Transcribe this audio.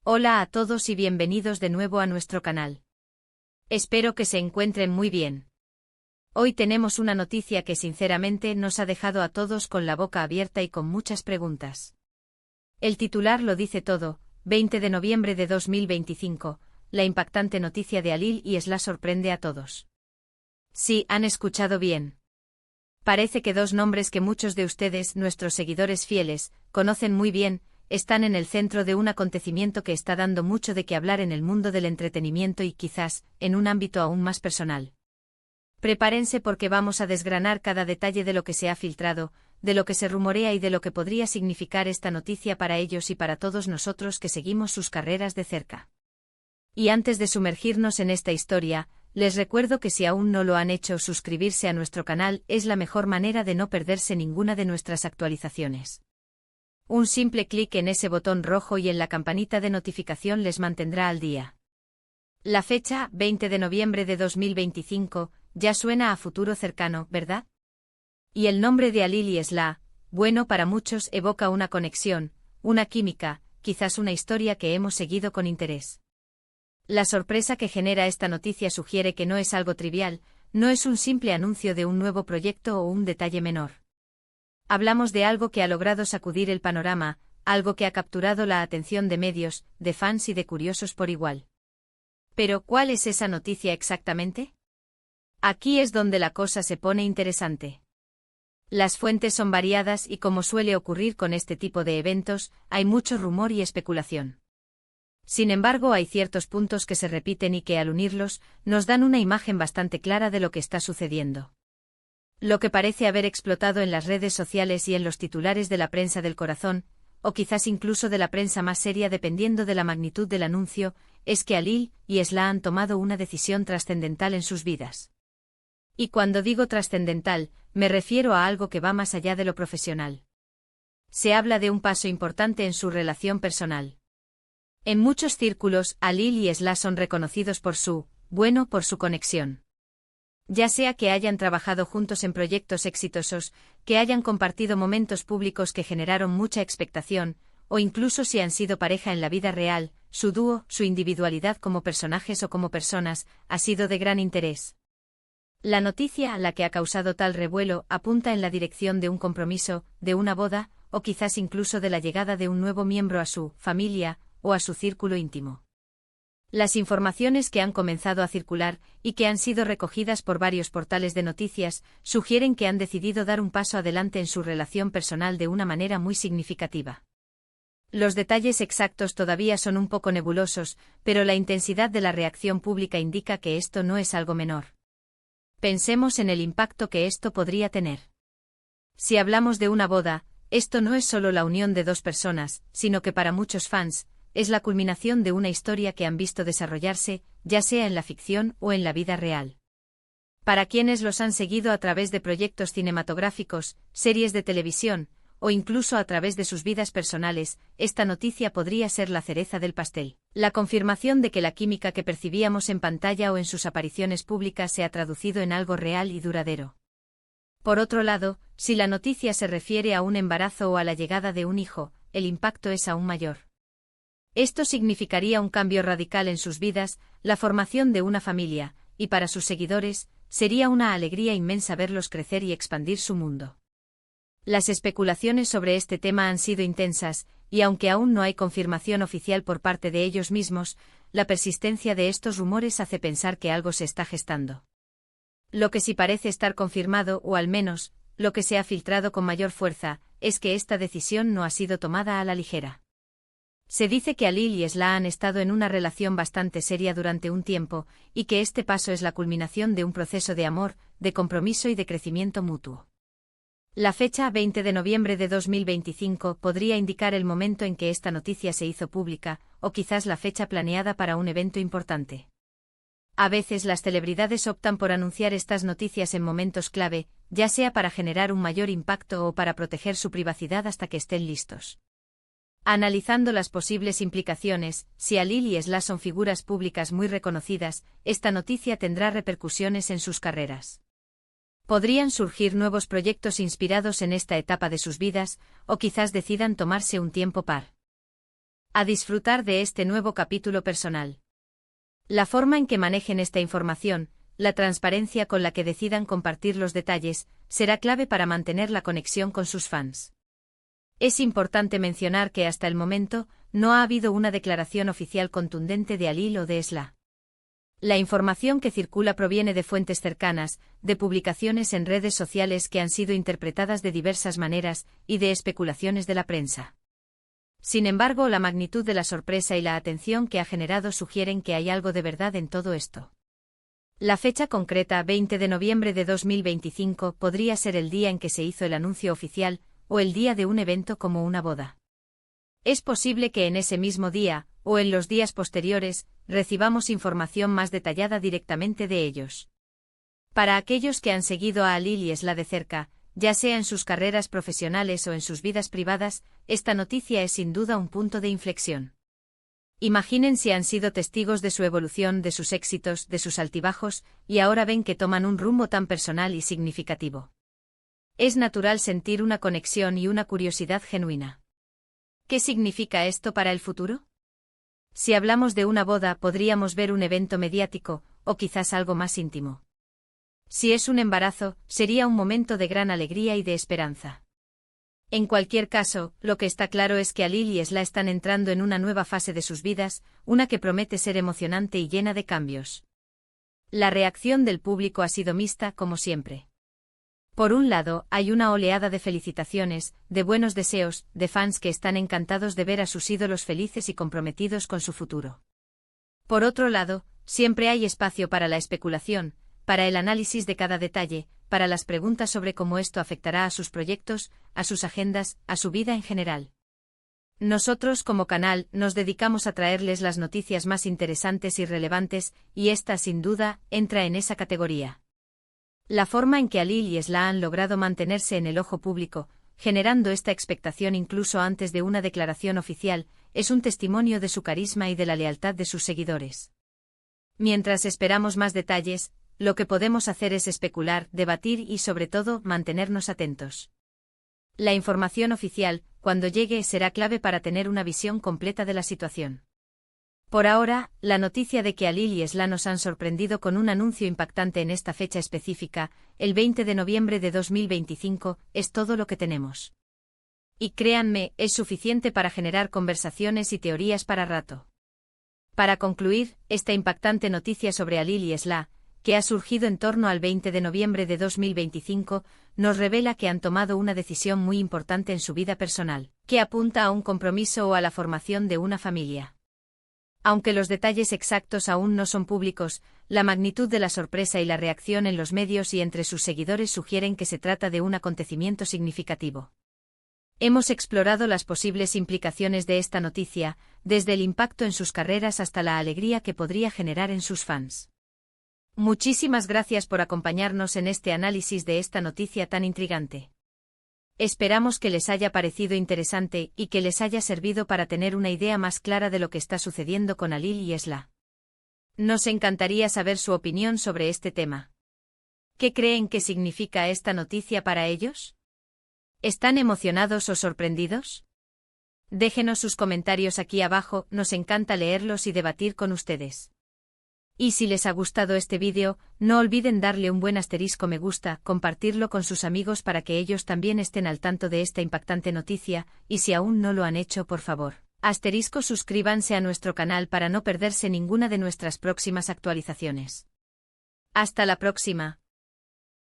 Hola a todos y bienvenidos de nuevo a nuestro canal. Espero que se encuentren muy bien. Hoy tenemos una noticia que sinceramente nos ha dejado a todos con la boca abierta y con muchas preguntas. El titular lo dice todo: 20 de noviembre de 2025, la impactante noticia de Alil y Esla sorprende a todos. Sí, han escuchado bien. Parece que dos nombres que muchos de ustedes, nuestros seguidores fieles, conocen muy bien, están en el centro de un acontecimiento que está dando mucho de qué hablar en el mundo del entretenimiento y quizás, en un ámbito aún más personal. Prepárense porque vamos a desgranar cada detalle de lo que se ha filtrado, de lo que se rumorea y de lo que podría significar esta noticia para ellos y para todos nosotros que seguimos sus carreras de cerca. Y antes de sumergirnos en esta historia, les recuerdo que si aún no lo han hecho, suscribirse a nuestro canal es la mejor manera de no perderse ninguna de nuestras actualizaciones. Un simple clic en ese botón rojo y en la campanita de notificación les mantendrá al día. La fecha, 20 de noviembre de 2025, ya suena a futuro cercano, ¿verdad? Y el nombre de Alil y Esla, bueno, para muchos evoca una conexión, una química, quizás una historia que hemos seguido con interés. La sorpresa que genera esta noticia sugiere que no es algo trivial, no es un simple anuncio de un nuevo proyecto o un detalle menor. Hablamos de algo que ha logrado sacudir el panorama, algo que ha capturado la atención de medios, de fans y de curiosos por igual. Pero, ¿cuál es esa noticia exactamente? Aquí es donde la cosa se pone interesante. Las fuentes son variadas y, como suele ocurrir con este tipo de eventos, hay mucho rumor y especulación. Sin embargo, hay ciertos puntos que se repiten y que, al unirlos, nos dan una imagen bastante clara de lo que está sucediendo. Lo que parece haber explotado en las redes sociales y en los titulares de la prensa del corazón, o quizás incluso de la prensa más seria dependiendo de la magnitud del anuncio, es que Alil y Esla han tomado una decisión trascendental en sus vidas. Y cuando digo trascendental, me refiero a algo que va más allá de lo profesional. Se habla de un paso importante en su relación personal. En muchos círculos, Alil y Esla son reconocidos por por su conexión. Ya sea que hayan trabajado juntos en proyectos exitosos, que hayan compartido momentos públicos que generaron mucha expectación, o incluso si han sido pareja en la vida real, su dúo, su individualidad como personajes o como personas, ha sido de gran interés. La noticia a la que ha causado tal revuelo apunta en la dirección de un compromiso, de una boda, o quizás incluso de la llegada de un nuevo miembro a su familia, o a su círculo íntimo. Las informaciones que han comenzado a circular, y que han sido recogidas por varios portales de noticias, sugieren que han decidido dar un paso adelante en su relación personal de una manera muy significativa. Los detalles exactos todavía son un poco nebulosos, pero la intensidad de la reacción pública indica que esto no es algo menor. Pensemos en el impacto que esto podría tener. Si hablamos de una boda, esto no es solo la unión de dos personas, sino que para muchos fans, es la culminación de una historia que han visto desarrollarse, ya sea en la ficción o en la vida real. Para quienes los han seguido a través de proyectos cinematográficos, series de televisión, o incluso a través de sus vidas personales, esta noticia podría ser la cereza del pastel. La confirmación de que la química que percibíamos en pantalla o en sus apariciones públicas se ha traducido en algo real y duradero. Por otro lado, si la noticia se refiere a un embarazo o a la llegada de un hijo, el impacto es aún mayor. Esto significaría un cambio radical en sus vidas, la formación de una familia, y para sus seguidores, sería una alegría inmensa verlos crecer y expandir su mundo. Las especulaciones sobre este tema han sido intensas, y aunque aún no hay confirmación oficial por parte de ellos mismos, la persistencia de estos rumores hace pensar que algo se está gestando. Lo que sí parece estar confirmado, o al menos, lo que se ha filtrado con mayor fuerza, es que esta decisión no ha sido tomada a la ligera. Se dice que Alil y Esla han estado en una relación bastante seria durante un tiempo, y que este paso es la culminación de un proceso de amor, de compromiso y de crecimiento mutuo. La fecha 20 de noviembre de 2025 podría indicar el momento en que esta noticia se hizo pública, o quizás la fecha planeada para un evento importante. A veces las celebridades optan por anunciar estas noticias en momentos clave, ya sea para generar un mayor impacto o para proteger su privacidad hasta que estén listos. Analizando las posibles implicaciones, si Alil y Esla son figuras públicas muy reconocidas, esta noticia tendrá repercusiones en sus carreras. Podrían surgir nuevos proyectos inspirados en esta etapa de sus vidas, o quizás decidan tomarse un tiempo par. A disfrutar de este nuevo capítulo personal. La forma en que manejen esta información, la transparencia con la que decidan compartir los detalles, será clave para mantener la conexión con sus fans. Es importante mencionar que hasta el momento, no ha habido una declaración oficial contundente de Halil o de Sla. La información que circula proviene de fuentes cercanas, de publicaciones en redes sociales que han sido interpretadas de diversas maneras, y de especulaciones de la prensa. Sin embargo, la magnitud de la sorpresa y la atención que ha generado sugieren que hay algo de verdad en todo esto. La fecha concreta, 20 de noviembre de 2025, podría ser el día en que se hizo el anuncio oficial, o el día de un evento como una boda. Es posible que en ese mismo día, o en los días posteriores, recibamos información más detallada directamente de ellos. Para aquellos que han seguido a Halil y Sla de cerca, ya sea en sus carreras profesionales o en sus vidas privadas, esta noticia es sin duda un punto de inflexión. Imaginen si han sido testigos de su evolución, de sus éxitos, de sus altibajos, y ahora ven que toman un rumbo tan personal y significativo. Es natural sentir una conexión y una curiosidad genuina. ¿Qué significa esto para el futuro? Si hablamos de una boda, podríamos ver un evento mediático, o quizás algo más íntimo. Si es un embarazo, sería un momento de gran alegría y de esperanza. En cualquier caso, lo que está claro es que Halil y Sla están entrando en una nueva fase de sus vidas, una que promete ser emocionante y llena de cambios. La reacción del público ha sido mixta, como siempre. Por un lado, hay una oleada de felicitaciones, de buenos deseos, de fans que están encantados de ver a sus ídolos felices y comprometidos con su futuro. Por otro lado, siempre hay espacio para la especulación, para el análisis de cada detalle, para las preguntas sobre cómo esto afectará a sus proyectos, a sus agendas, a su vida en general. Nosotros como canal nos dedicamos a traerles las noticias más interesantes y relevantes, y esta sin duda entra en esa categoría. La forma en que Halil y Sla han logrado mantenerse en el ojo público, generando esta expectación incluso antes de una declaración oficial, es un testimonio de su carisma y de la lealtad de sus seguidores. Mientras esperamos más detalles, lo que podemos hacer es especular, debatir y sobre todo mantenernos atentos. La información oficial, cuando llegue, será clave para tener una visión completa de la situación. Por ahora, la noticia de que Halil y Sla nos han sorprendido con un anuncio impactante en esta fecha específica, el 20 de noviembre de 2025, es todo lo que tenemos. Y créanme, es suficiente para generar conversaciones y teorías para rato. Para concluir, esta impactante noticia sobre Halil y Sla, que ha surgido en torno al 20 de noviembre de 2025, nos revela que han tomado una decisión muy importante en su vida personal, que apunta a un compromiso o a la formación de una familia. Aunque los detalles exactos aún no son públicos, la magnitud de la sorpresa y la reacción en los medios y entre sus seguidores sugieren que se trata de un acontecimiento significativo. Hemos explorado las posibles implicaciones de esta noticia, desde el impacto en sus carreras hasta la alegría que podría generar en sus fans. Muchísimas gracias por acompañarnos en este análisis de esta noticia tan intrigante. Esperamos que les haya parecido interesante y que les haya servido para tener una idea más clara de lo que está sucediendo con Halil y Sla. Nos encantaría saber su opinión sobre este tema. ¿Qué creen que significa esta noticia para ellos? ¿Están emocionados o sorprendidos? Déjenos sus comentarios aquí abajo, nos encanta leerlos y debatir con ustedes. Y si les ha gustado este vídeo, no olviden darle un buen asterisco me gusta, compartirlo con sus amigos para que ellos también estén al tanto de esta impactante noticia, y si aún no lo han hecho, por favor, suscríbanse a nuestro canal para no perderse ninguna de nuestras próximas actualizaciones. Hasta la próxima.